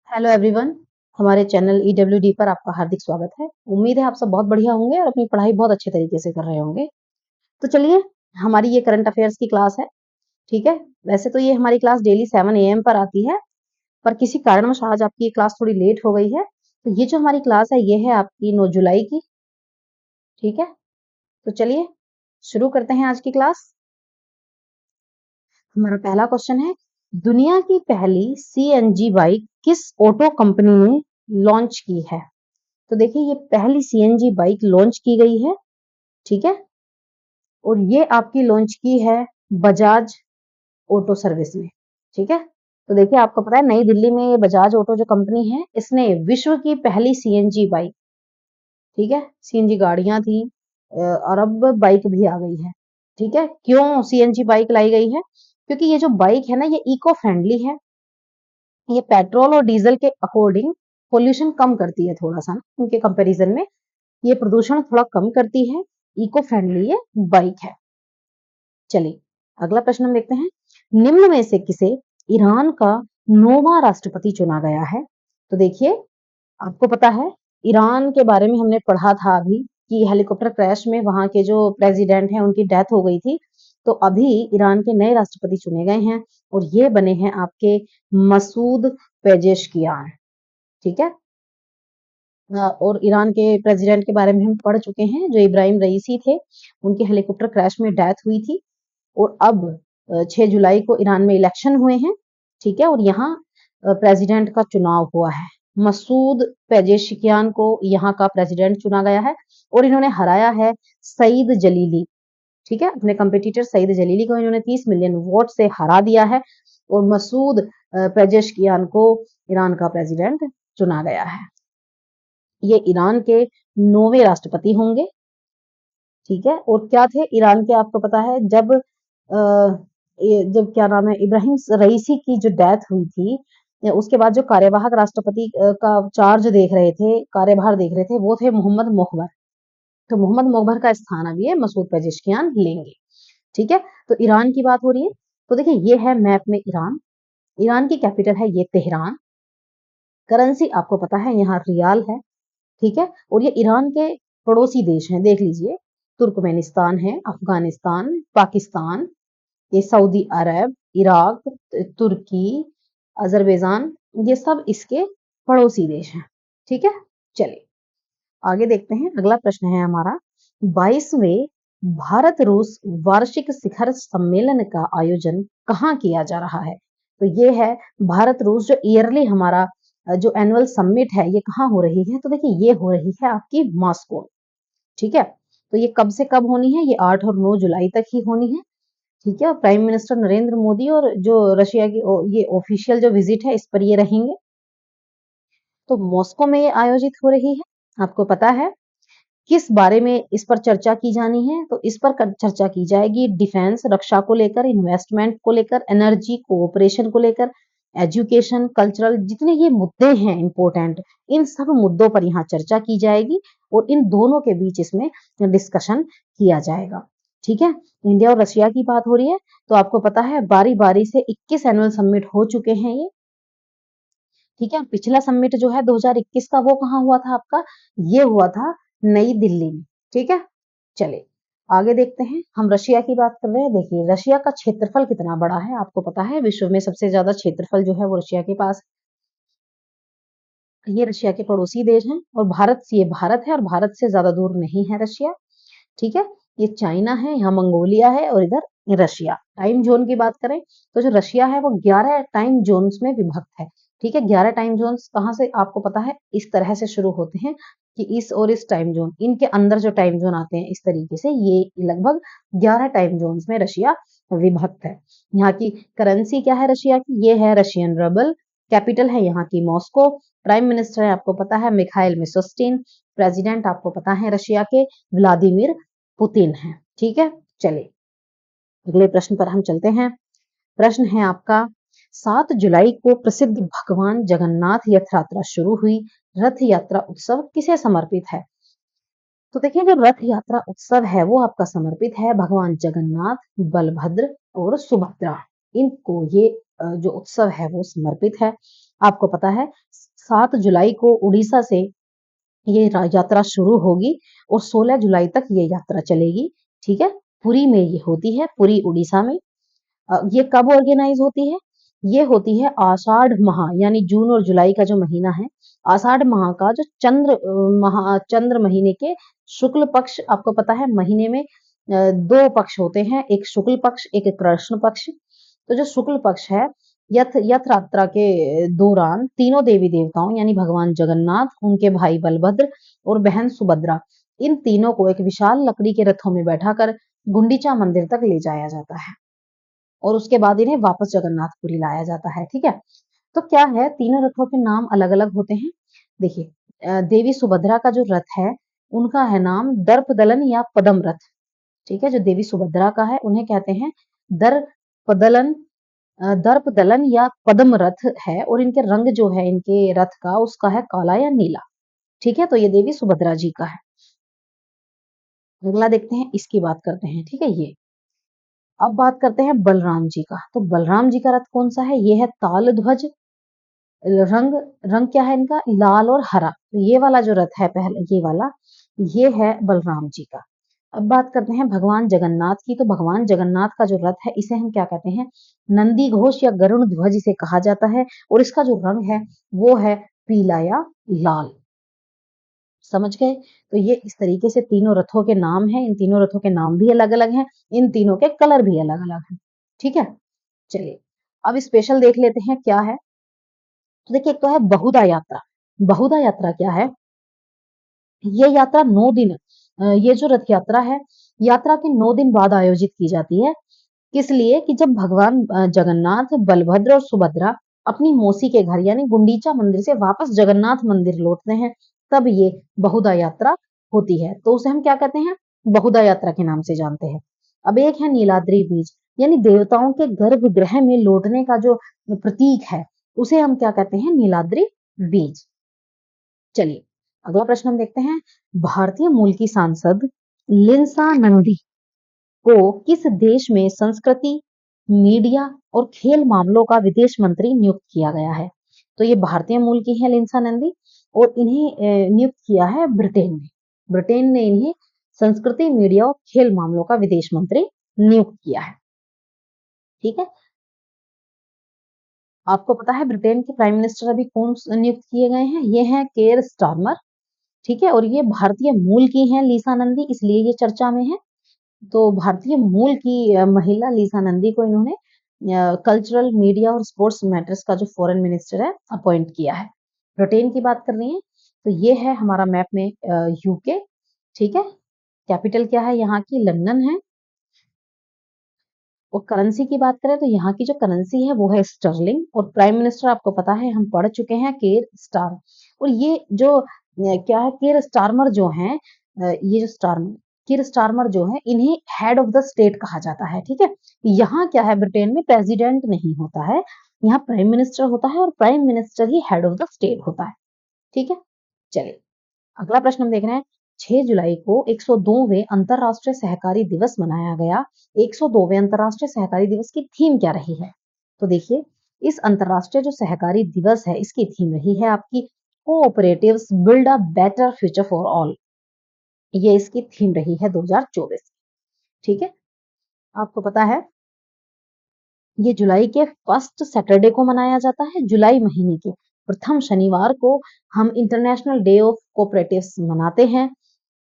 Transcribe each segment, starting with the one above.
Hello everyone. हमारे channel ईडब्ल्यूडी पर आपका हार्दिक स्वागत है। उम्मीद है आप सब बहुत बढ़िया होंगे और अपनी पढ़ाई बहुत अच्छे तरीके से कर रहे होंगे। तो चलिए, हमारी ये करंट अफेयर्स की क्लास है। ठीक है, वैसे तो ये हमारी क्लास डेली 7 AM पर आती है, पर किसी कारणवश आज आपकी ये क्लास थोड़ी लेट हो गई है। तो ये जो हमारी क्लास है ये है आपकी 9 जुलाई की। ठीक है, तो चलिए शुरू करते हैं आज की क्लास। हमारा पहला क्वेश्चन है, दुनिया की पहली CNG बाइक किस ऑटो कंपनी ने लॉन्च की है? तो देखिए, ये पहली CNG बाइक लॉन्च की गई है। ठीक है, और ये आपकी लॉन्च की है बजाज ऑटो सर्विस में। ठीक है, तो देखिए आपको पता है नई दिल्ली में ये बजाज ऑटो जो कंपनी है इसने विश्व की पहली CNG बाइक, ठीक है, CNG गाड़ियां थी और अब बाइक भी आ गई है। ठीक है, क्यों CNG बाइक लाई गई है? क्योंकि ये जो बाइक है ना ये इको फ्रेंडली है। ये पेट्रोल और डीजल के अकॉर्डिंग पोल्यूशन कम करती है, थोड़ा सा ना उनके कंपैरिजन में ये प्रदूषण थोड़ा कम करती है। इको फ्रेंडली ये बाइक है। चलिए अगला प्रश्न हम देखते हैं, निम्न में से किसे ईरान का नौवां राष्ट्रपति चुना गया है? तो देखिए आपको पता है ईरान के बारे में हमने पढ़ा था अभी कि हेलीकॉप्टर क्रैश में वहां के जो प्रेसिडेंट हैं उनकी डेथ हो गई थी। तो अभी ईरान के नए राष्ट्रपति चुने गए हैं और ये बने हैं आपके मसूद पेजेशकियान। ठीक है, और ईरान के प्रेसिडेंट के बारे में हम पढ़ चुके हैं, जो इब्राहिम रईसी थे, उनके हेलीकॉप्टर क्रैश में डेथ हुई थी। और अब 6 जुलाई को ईरान में इलेक्शन हुए हैं। ठीक है, और यहाँ प्रेसिडेंट का चुनाव हुआ है। मसूद पेजेशिकियान को यहाँ का प्रेसिडेंट चुना गया है और इन्होंने हराया है सईद जलीली। ठीक है, अपने कंपिटिटर सईद जलीली को इन्होंने 30 मिलियन वोट से हरा दिया है और मसूद पेजेशिकियान को ईरान का प्रेसिडेंट चुना गया है। ये ईरान के 9वें राष्ट्रपति होंगे। ठीक है, और क्या थे ईरान के, आपको पता है जब क्या नाम है इब्राहिम रईसी की जो डेथ हुई थी, उसके बाद जो कार्यवाहक राष्ट्रपति का चार्ज देख रहे थे, कार्यभार देख रहे थे, वो थे मोहम्मद मोहबर। तो मोहम्मद मोहबर का स्थान अभी ये मसूद पेजेशकियान लेंगे। ठीक है, तो ईरान की बात हो रही है। तो देखिए ये है मैप में ईरान। ईरान की कैपिटल है ये तेहरान। करेंसी आपको पता है यहाँ रियाल है। ठीक है, और ये ईरान के पड़ोसी देश हैं, देख लीजिए, तुर्कमेनिस्तान है, अफगानिस्तान, पाकिस्तान, ये सऊदी अरब, इराक, तुर्की, अजरबैजान, ये सब इसके पड़ोसी देश हैं। ठीक है, चलिए आगे देखते हैं। अगला प्रश्न है हमारा, 22वें भारत रूस वार्षिक शिखर सम्मेलन का आयोजन कहाँ किया जा रहा है? तो ये है भारत रूस जो ईयरली हमारा जो एनुअल समिट है ये कहाँ हो रही है? तो देखिए ये हो रही है आपकी मॉस्को। ठीक है, तो ये कब से कब होनी है? ये 8 और 9 जुलाई तक ही होनी है। ठीक है, और प्राइम मिनिस्टर नरेंद्र मोदी और जो रशिया की ये ऑफिशियल जो विजिट है इस पर ये रहेंगे। तो मॉस्को में ये आयोजित हो रही है। आपको पता है किस बारे में इस पर चर्चा की जानी है? तो इस पर चर्चा की जाएगी डिफेंस, रक्षा को लेकर, इन्वेस्टमेंट को लेकर, एनर्जी कोऑपरेशन को लेकर, एजुकेशन, कल्चरल, जितने ये मुद्दे हैं इंपॉर्टेंट, इन सब मुद्दों पर यहाँ चर्चा की जाएगी और इन दोनों के बीच इसमें डिस्कशन किया जाएगा। ठीक है, इंडिया और रशिया की बात हो रही है। तो आपको पता है बारी बारी से 21 एनुअल समिट हो चुके हैं ये। ठीक है, पिछला समिट जो है 2021 का, वो कहाँ हुआ था आपका? ये हुआ था नई दिल्ली में। ठीक है, चलिए आगे देखते हैं। हम रशिया की बात कर रहे हैं। देखिए रशिया का क्षेत्रफल कितना बड़ा है, आपको पता है विश्व में सबसे ज्यादा क्षेत्रफल जो है वो रशिया के पास। ये रशिया के पड़ोसी देश हैं और ये भारत है और भारत से ज्यादा दूर नहीं है रशिया। ठीक है, ये चाइना है, यहाँ मंगोलिया है और इधर रशिया। टाइम जोन की बात करें तो जो रशिया है वो 11 टाइम जोन्स में विभक्त है। ठीक है, 11 टाइम जोन्स कहाँ से आपको पता है? इस तरह से शुरू होते हैं कि इस और इस टाइम जोन, इनके अंदर जो टाइम जोन आते हैं इस तरीके से, ये लगभग 11 टाइम जोन्स में रशिया विभक्त है। यहाँ की करेंसी क्या है रशिया की? ये है रशियन रबल। कैपिटल है यहाँ की मॉस्को। प्राइम मिनिस्टर है आपको पता है मिखाइल मिशोस्टिन। प्रेसिडेंट आपको पता है रशिया के व्लादिमीर पुतिन है। ठीक है, चलिए अगले प्रश्न पर हम चलते हैं। प्रश्न है आपका, 7 जुलाई को प्रसिद्ध भगवान जगन्नाथ रथ यात्रा शुरू हुई। रथ यात्रा उत्सव किसे समर्पित है? तो देखिए जो रथ यात्रा उत्सव है वो आपका समर्पित है भगवान जगन्नाथ, बलभद्र और सुभद्रा। इनको ये जो उत्सव है वो समर्पित है। आपको पता है 7 जुलाई को उड़ीसा से ये यात्रा शुरू होगी और 16 जुलाई तक ये यात्रा चलेगी। ठीक है, पुरी में ये होती है, पुरी उड़ीसा में। ये कब ऑर्गेनाइज होती है? ये होती है आषाढ़ माह, यानी जून और जुलाई का जो महीना है, आषाढ़ माह का जो चंद्र महीने के शुक्ल पक्ष, आपको पता है महीने में दो पक्ष होते हैं, एक शुक्ल पक्ष, एक कृष्ण पक्ष। तो जो शुक्ल पक्ष है, यथ यथ यात्रा के दौरान तीनों देवी देवताओं यानी भगवान जगन्नाथ, उनके भाई बलभद्र और बहन सुभद्रा, इन तीनों को एक विशाल लकड़ी के रथों में बैठाकर गुंडीचा मंदिर तक ले जाया जाता है और उसके बाद इन्हें वापस जगन्नाथपुरी लाया जाता है। ठीक है, तो क्या है, तीनों रथों के नाम अलग अलग होते हैं। देखिए, देवी सुभद्रा का जो रथ है, उनका है नाम दर्पदलन या पदम रथ। ठीक है, जो देवी सुभद्रा का है उन्हें कहते हैं दर्पदलन, दर्पदलन या पद्म रथ है, और इनके रंग जो है इनके रथ का, उसका है काला या नीला। ठीक है, तो ये देवी सुभद्रा जी का है। अगला देखते हैं, इसकी बात करते हैं। ठीक है, ये अब बात करते हैं बलराम जी का। तो बलराम जी का रथ कौन सा है? ये है ताल ध्वज। रंग रंग क्या है इनका? लाल और हरा। तो ये वाला जो रथ है, पहले ये वाला, ये है बलराम जी का। अब बात करते हैं भगवान जगन्नाथ की। तो भगवान जगन्नाथ का जो रथ है, इसे हम क्या कहते हैं? नंदी घोष या गरुड़ ध्वज इसे कहा जाता है, और इसका जो रंग है वो है पीला या लाल। समझ गए? तो ये इस तरीके से तीनों रथों के नाम हैं। इन तीनों रथों के नाम भी अलग अलग हैं, इन तीनों के कलर भी अलग अलग हैं। ठीक है, चलिए अब स्पेशल देख लेते हैं क्या है। तो देखिए, एक तो है बहुधा यात्रा। बहुधा यात्रा क्या है? ये यात्रा 9 दिन, ये जो रथ यात्रा है, यात्रा के 9 दिन बाद आयोजित की जाती है। किस लिए? कि जब भगवान जगन्नाथ, बलभद्र और सुभद्रा अपनी मौसी के घर यानी गुंडीचा मंदिर से वापस जगन्नाथ मंदिर लौटते हैं, तब ये बहुधा यात्रा होती है। तो उसे हम क्या कहते हैं? बहुधा यात्रा के नाम से जानते हैं। अब एक है नीलाद्री बीज, यानी देवताओं के गर्भगृह में लौटने का जो प्रतीक है, उसे हम क्या कहते हैं? नीलाद्री बीज। चलिए अगला प्रश्न हम देखते हैं। भारतीय मूल की सांसद लिंसा नंदी को किस देश में संस्कृति, मीडिया और खेल मामलों का विदेश मंत्री नियुक्त किया गया है? तो ये भारतीय मूल की है लिंसा नंदी, और इन्हें नियुक्त किया है ब्रिटेन में। ब्रिटेन ने इन्हें संस्कृति, मीडिया और खेल मामलों का विदेश मंत्री नियुक्त किया है। ठीक है, आपको पता है ब्रिटेन के प्राइम मिनिस्टर अभी कौन नियुक्त किए गए हैं? ये हैं केयर स्टारमर। ठीक है, और ये भारतीय मूल की हैं लीसा नंदी, इसलिए ये चर्चा में है। तो भारतीय मूल की महिला लीसा नंदी को इन्होंने कल्चरल, मीडिया और स्पोर्ट्स मैटर्स का जो फॉरेन मिनिस्टर है अपॉइंट किया है। ब्रिटेन की बात कर रही है, तो ये है हमारा मैप में यूके। ठीक है, कैपिटल क्या है यहाँ की? लंदन है। और करेंसी की बात करें तो यहाँ की जो करेंसी है वो है स्टर्लिंग, और प्राइम मिनिस्टर आपको पता है हम पढ़ चुके हैं, केर स्टार। और ये जो क्या है, केर स्टारमर जो है, ये जो स्टारमर, किर स्टारमर जो है, इन्हें हेड ऑफ द स्टेट कहा जाता है। ठीक है, यहाँ क्या है, ब्रिटेन में प्रेसिडेंट नहीं होता है, यहाँ प्राइम मिनिस्टर होता है, और prime minister he head of the state होता है। ठीक है, चलिए अगला प्रश्न हम देख रहे हैं। 6 जुलाई को 102वें अंतरराष्ट्रीय सहकारी दिवस मनाया गया। 102वें अंतरराष्ट्रीय सहकारी दिवस की थीम क्या रही है? तो देखिए, इस अंतरराष्ट्रीय जो सहकारी दिवस है, इसकी थीम रही है आपकी cooperatives build a better future for all. ये इसकी थीम रही है 2024। ठीक है, आपको पता है ये जुलाई के फर्स्ट सैटरडे को मनाया जाता है। जुलाई महीने के प्रथम शनिवार को हम इंटरनेशनल डे ऑफ कोऑपरेटिव्स मनाते हैं,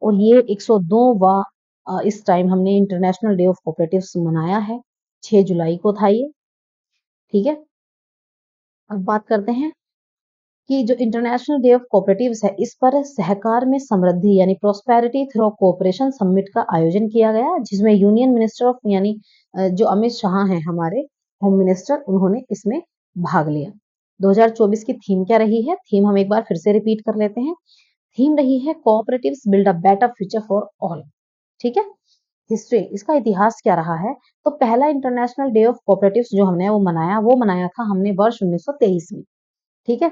और ये 102वां इस टाइम हमने इंटरनेशनल डे ऑफ कोऑपरेटिव्स मनाया है। 6 जुलाई को था ये। ठीक है, अब बात करते हैं कि जो इंटरनेशनल डे ऑफ कोऑपरेटिव्स है, इस पर सहकार में समृद्धि यानी प्रोस्पेरिटी थ्रू कोऑपरेशन समिट का आयोजन किया गया, जिसमें यूनियन मिनिस्टर ऑफ यानी जो अमित शाह हैं हमारे होम मिनिस्टर, उन्होंने इसमें भाग लिया। 2024 की थीम क्या रही है? थीम हम एक बार फिर से रिपीट कर लेते हैं। थीम रही है cooperatives build a better future for all. ठीक है, हिस्ट्री, इसका इतिहास क्या रहा है? तो पहला इंटरनेशनल डे ऑफ कोऑपरेटिव्स जो हमने वो मनाया था हमने वर्ष 1923 में। ठीक है,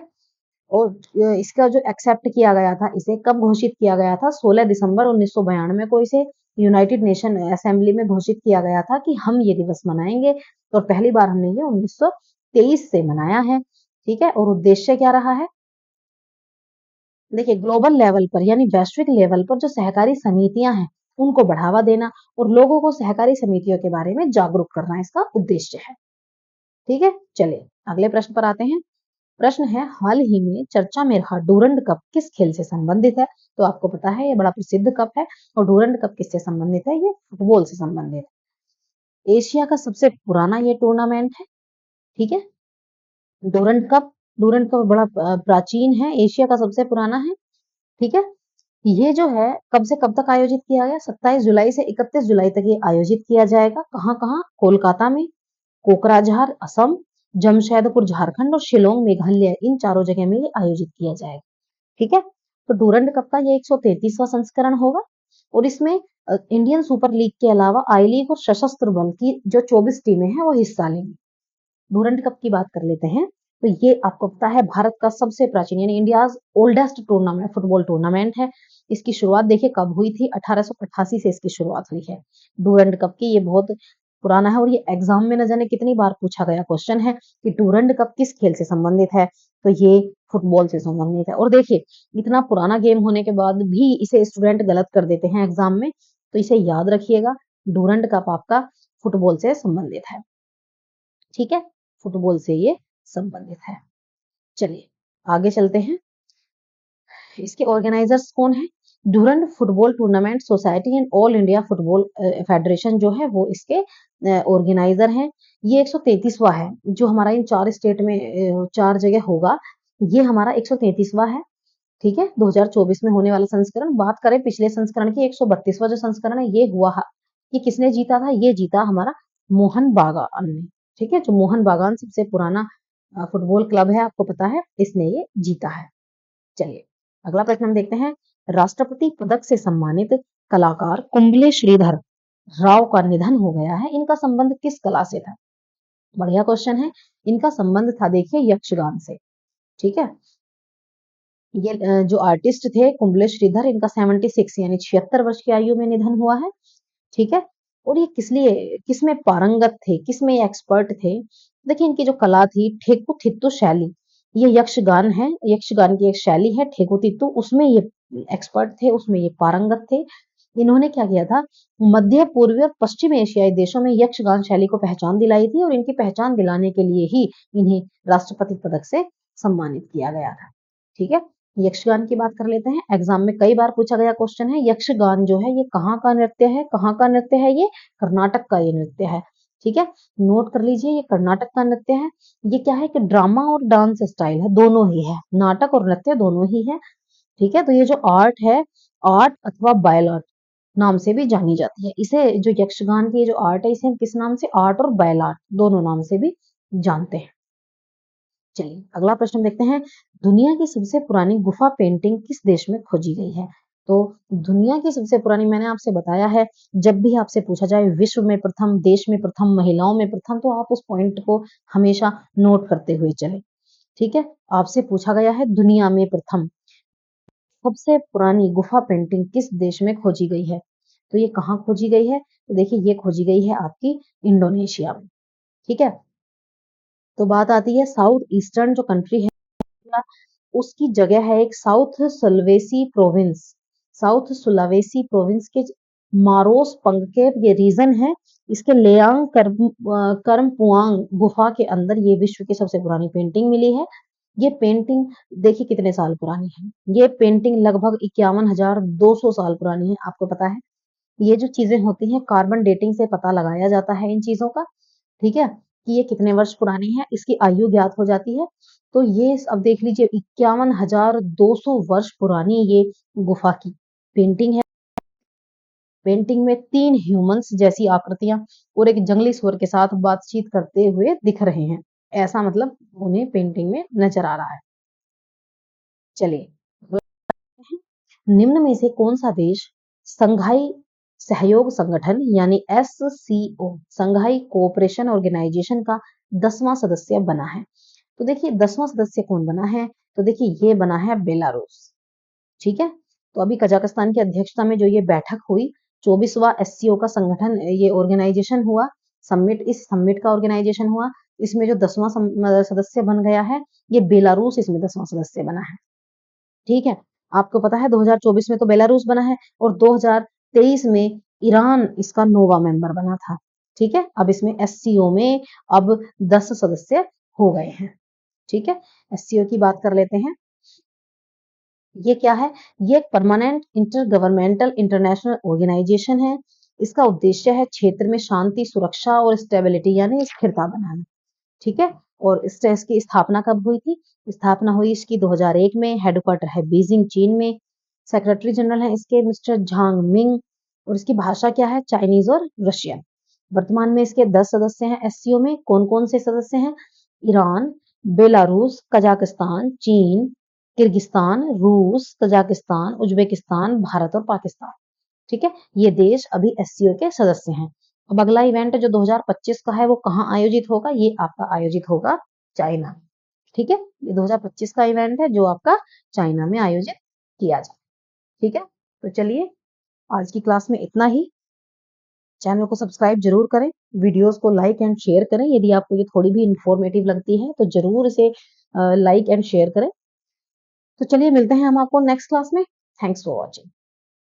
और इसका जो एक्सेप्ट किया गया था, इसे कब घोषित किया गया था? 16 दिसंबर 1992 को इसे यूनाइटेड नेशन असेंबली में घोषित किया गया था कि हम ये दिवस मनाएंगे, और पहली बार हमने ये 1923 से मनाया है। ठीक है, और उद्देश्य क्या रहा है? देखिए, ग्लोबल लेवल पर यानी वैश्विक लेवल पर जो सहकारी समितियां हैं उनको बढ़ावा देना और लोगों को सहकारी समितियों के बारे में जागरूक करना इसका उद्देश्य है। ठीक है, चलिए अगले प्रश्न पर आते हैं। प्रश्न है, हाल ही में चर्चा में रहा डूरंड कप किस खेल से संबंधित है? तो आपको पता है ये बड़ा प्रसिद्ध कप है और डूरंड कप किससे संबंधित है? ये फुटबॉल से संबंधित है। एशिया का सबसे पुराना ये टूर्नामेंट है। ठीक है, डूरंड कप, डूरंड कप बड़ा प्राचीन है, एशिया का सबसे पुराना है। ठीक है, ये जो है कब से कब तक आयोजित किया गया? 27 जुलाई से 31 जुलाई तक ये आयोजित किया जाएगा। कहाँ कहाँ? कोलकाता में, कोकराझार असम, जमशेदपुर झारखंड और शिलोंग मेघालय, इन चारों जगह में ये आयोजित किया जाएगा। ठीक है, तो डूरंड कप का ये 133वां संस्करण होगा और इसमें इंडियन सुपर लीग के अलावा आई लीग और सशस्त्र बल की जो 24 टीमें हैं वो हिस्सा लेंगी। डूरंड कप की बात कर लेते हैं, तो ये आपको पता है भारत का सबसे प्राचीन यानी India's oldest tournament, football tournament है। इसकी शुरुआत देखिए कब हुई थी? 1888 से इसकी शुरुआत हुई है डूरंड कप की। ये बहुत पुराना है और ये एग्जाम में न जाने कितनी बार पूछा गया क्वेश्चन है कि डूरंड कप किस खेल से संबंधित है? तो ये फुटबॉल से संबंधित है। और देखिए, इतना पुराना गेम होने के बाद भी इसे स्टूडेंट गलत कर देते हैं एग्जाम में, तो इसे याद रखिएगा, डूरंड कप आपका फुटबॉल से संबंधित है। ठीक है, फुटबॉल से ये संबंधित है। चलिए आगे चलते हैं। इसके ऑर्गेनाइजर्स कौन है? Durand football tournament society and all India football federation जो है वो इसके ऑर्गेनाइजर हैं। ये 133वां है जो हमारा इन 4 स्टेट में 4 जगह होगा। ये हमारा 133वां है। ठीक है, 2024 में होने वाला संस्करण। बात करें पिछले संस्करण की, 132वां जो संस्करण है ये हुआ, ये किसने जीता था? ये जीता हमारा मोहन बागान ने। ठीक है, जो मोहन बागान सबसे पुराना फुटबॉल क्लब है, आपको पता है, इसने ये जीता है। चलिए अगला प्रश्न हम देखते हैं। राष्ट्रपति पदक से सम्मानित कलाकार कुंबले श्रीधर राव का निधन हो गया है। इनका संबंध किस कला से था? बढ़िया क्वेश्चन है। इनका संबंध था देखिए यक्षगान से। ठीक है, ये जो आर्टिस्ट थे कुंबले श्रीधर, इनका 76 यानी 76 वर्ष की आयु में निधन हुआ है। ठीक है, और ये किस लिए, किसमें पारंगत थे, किसमें ये एक्सपर्ट थे? देखिए इनकी जो कला थी ठेकुतिट्टु शैली, ये यक्षगान है, यक्षगान की एक शैली है ठेकुतिट्टु, उसमें ये एक्सपर्ट थे, उसमें ये पारंगत थे। इन्होंने क्या किया था? मध्य पूर्वी और पश्चिम एशियाई देशों में यक्षगान शैली को पहचान दिलाई थी और इनकी पहचान दिलाने के लिए ही इन्हें राष्ट्रपति पदक से सम्मानित किया गया था। ठीक है, यक्षगान की बात कर लेते हैं। एग्जाम में कई बार पूछा गया क्वेश्चन है, यक्षगान जो है ये कहाँ का नृत्य है? कहाँ का नृत्य है? ये कर्नाटक का ये नृत्य है। ठीक है, नोट कर लीजिए, ये कर्नाटक का नृत्य है। ये क्या है कि ड्रामा और डांस स्टाइल है, दोनों ही है, नाटक और नृत्य दोनों ही है। ठीक है, तो ये जो आर्ट है, आर्ट अथवा बायल आर्ट नाम से भी जानी जाती है। इसे जो यक्षगान की जो आर्ट है, इसे हम किस नाम से? आर्ट और बायल आर्ट दोनों नाम से भी जानते हैं। चलिए अगला प्रश्न देखते हैं। दुनिया की सबसे पुरानी गुफा पेंटिंग किस देश में खोजी गई है? तो दुनिया की सबसे पुरानी, मैंने आपसे बताया है, जब भी आपसे पूछा जाए विश्व में प्रथम, देश में प्रथम, महिलाओं में प्रथम, तो आप उस पॉइंट को हमेशा नोट करते हुए चले। ठीक है, आपसे पूछा गया है दुनिया में प्रथम सबसे पुरानी गुफा पेंटिंग किस देश में खोजी गई है? तो ये कहाँ खोजी गई है? तो देखिए ये खोजी गई है आपकी इंडोनेशिया में। ठीक है, तो बात आती है साउथ ईस्टर्न जो कंट्री है, उसकी जगह है एक South Sulawesi province, South Sulawesi province के मारोस पंगकेव ये रीजन है। इसके लेयांग कर्मपुआंग गुफा के अंदर ये विश्व की सबसे पुरानी पेंटिंग मिली है। ये पेंटिंग देखिए कितने साल पुरानी है। ये पेंटिंग लगभग 51,200 साल पुरानी है। आपको पता है ये जो चीजें होती हैं कार्बन डेटिंग से पता लगाया जाता है इन चीजों का। ठीक है, कि ये कितने वर्ष पुरानी है, इसकी आयु ज्ञात हो जाती है। तो ये अब देख लीजिए 51,200 वर्ष पुरानी ये गुफा की पेंटिंग है। पेंटिंग में 3 ह्यूमंस जैसी आकृतियां और एक जंगली सुअर के साथ बातचीत करते हुए दिख रहे हैं। ऐसा मतलब उन्हें पेंटिंग में नजर आ रहा है। चलिए, निम्न में से कौन सा देश संघाई सहयोग संगठन यानी SCO, संघाई कोऑपरेशन ऑर्गेनाइजेशन का 10वां सदस्य बना है? तो देखिए 10वां सदस्य कौन बना है? तो देखिए ये बना है बेलारूस। ठीक है, तो अभी कजाकिस्तान की अध्यक्षता में जो ये बैठक हुई, 24वां SCO का संगठन, ये ऑर्गेनाइजेशन हुआ, समिट, इस समिट का ऑर्गेनाइजेशन हुआ, इसमें जो 10वां सदस्य बन गया है, ये बेलारूस इसमें 10वां सदस्य बना है। ठीक है, आपको पता है 2024 में तो बेलारूस बना है और 2023 में ईरान इसका नोवा मेंबर बना था। ठीक है, अब इसमें एससीओ में अब 10 सदस्य हो गए हैं। ठीक है, एससीओ की बात कर लेते हैं। ये क्या है? ये एक permanent intergovernmental international organisation है। इसका उद्देश्य है क्षेत्र में शांति, सुरक्षा और स्टेबिलिटी यानी स्थिरता बनाना। ठीक है, और इसकी स्थापना कब हुई थी? स्थापना हुई इसकी 2001 में। हेडक्वार्टर है बीजिंग चीन में। सेक्रेटरी जनरल है इसके मिस्टर झांग मिंग और इसकी भाषा क्या है? चाइनीज और रशियन। वर्तमान में इसके 10 सदस्य हैं एससीओ में। कौन कौन से सदस्य हैं? ईरान, बेलारूस, कजाकिस्तान, चीन, किर्गिस्तान, रूस, तजाकिस्तान, उज्बेकिस्तान, भारत और पाकिस्तान। ठीक है, ये देश अभी एससीओ के सदस्य हैं। अब अगला इवेंट जो 2025 का है वो कहाँ आयोजित होगा? ये आपका आयोजित होगा चाइना। ठीक है, ये 2025 का इवेंट है जो आपका चाइना में आयोजित किया जाए। ठीक है, तो चलिए आज की क्लास में इतना ही। चैनल को सब्सक्राइब जरूर करें, वीडियोस को लाइक एंड शेयर करें। यदि आपको ये थोड़ी भी इंफॉर्मेटिव लगती है तो जरूर इसे लाइक एंड शेयर करें। तो चलिए मिलते हैं हम आपको नेक्स्ट क्लास में। Thanks for watching.